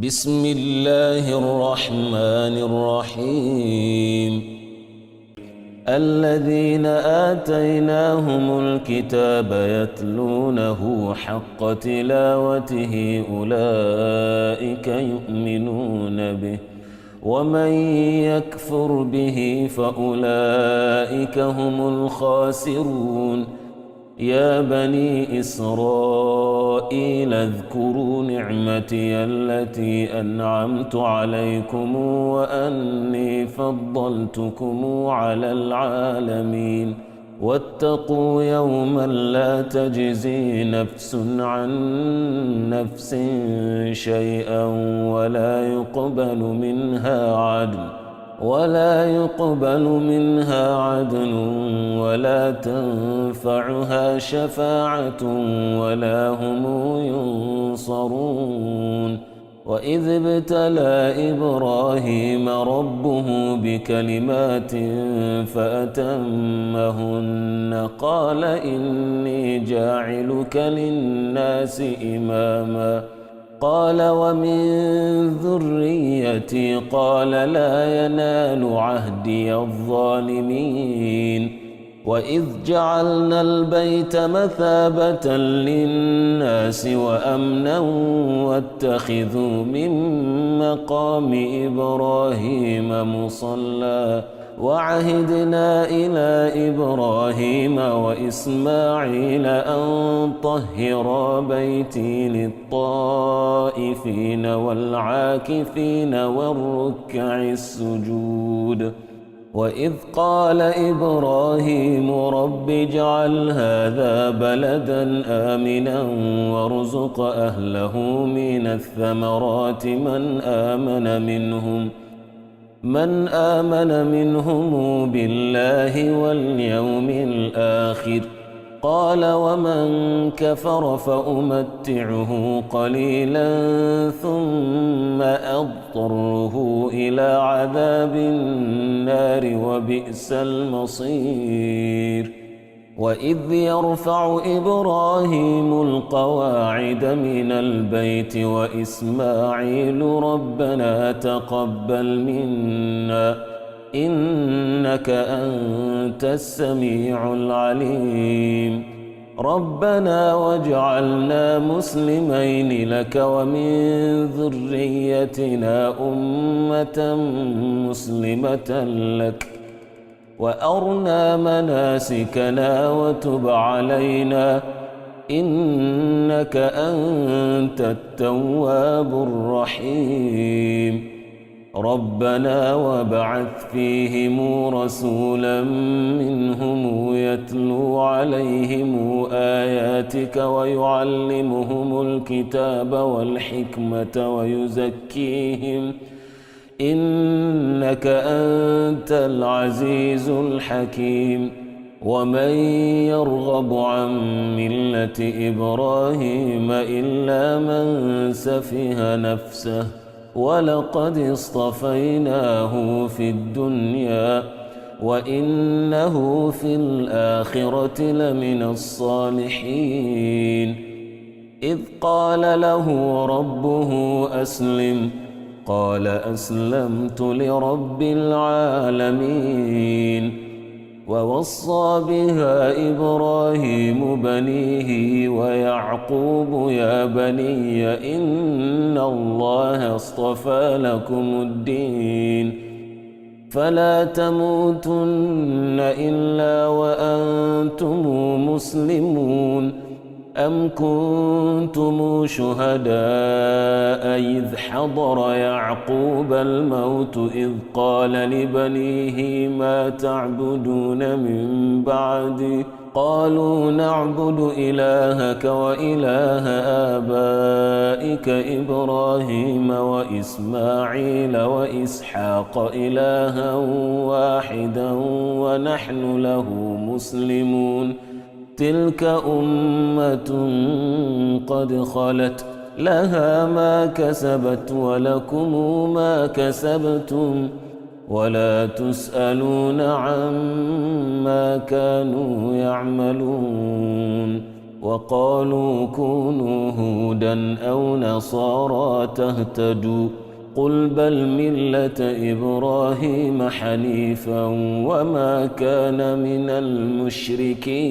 بسم الله الرحمن الرحيم الذين آتيناهم الكتاب يتلونه حق تلاوته أولئك يؤمنون به ومن يكفر به فأولئك هم الخاسرون يا بني إسرائيل اذكروا نعمتي التي أنعمت عليكم وأني فضلتكم على العالمين واتقوا يوما لا تجزي نفس عن نفس شيئا ولا يقبل منها عدل ولا تنفعها شفاعة ولا هم ينصرون وإذ ابتلى إبراهيم ربه بكلمات فأتمهن قال إني جاعلك للناس إماما قال ومن ذريتي قال لا ينال عهدي الظالمين وإذ جعلنا البيت مثابة للناس وأمنا واتخذوا من مقام إبراهيم مصلى وعهدنا إلى إبراهيم وإسماعيل أن طهرا بيتي للطائفين والعاكفين والركع السجود وإذ قال إبراهيم رب اجعل هذا بلدا آمنا وارزق أهله من الثمرات من آمن منهم بالله واليوم الآخر قال ومن كفر فأمتعه قليلا ثم أضطره إلى عذاب النار وبئس المصير وإذ يرفع إبراهيم القواعد من البيت وإسماعيل ربنا تقبل منا إنك أنت السميع العليم ربنا واجعلنا مسلمين لك ومن ذريتنا أمة مسلمة لك وأرنا مناسكنا وتب علينا إنك أنت التواب الرحيم ربنا وابعث فيهم رسولا منهم يتلو عليهم آياتك ويعلمهم الكتاب والحكمة ويزكيهم إنك أنت العزيز الحكيم ومن يرغب عن ملة إبراهيم إلا من سفه نفسه ولقد اصطفيناه في الدنيا وإنه في الآخرة لمن الصالحين إذ قال له ربه أسلم قال أسلمت لرب العالمين ووصى بها إبراهيم بنيه ويعقوب يا بني إن الله اصطفى لكم الدين فلا تموتن إلا وأنتم مسلمون أم كنتم شهداء إذ حضر يعقوب الموت إذ قال لبنيه ما تعبدون من بعدي قالوا نعبد إلهك وإله آبائك إبراهيم وإسماعيل وإسحاق إلها واحدا ونحن له مسلمون تلك أمة قد خلت لها ما كسبت ولكم ما كسبتم ولا تسألون عما كانوا يعملون وقالوا كونوا هودا أو نصارى تهتدوا قل بل ملة إبراهيم حنيفا وما كان من المشركين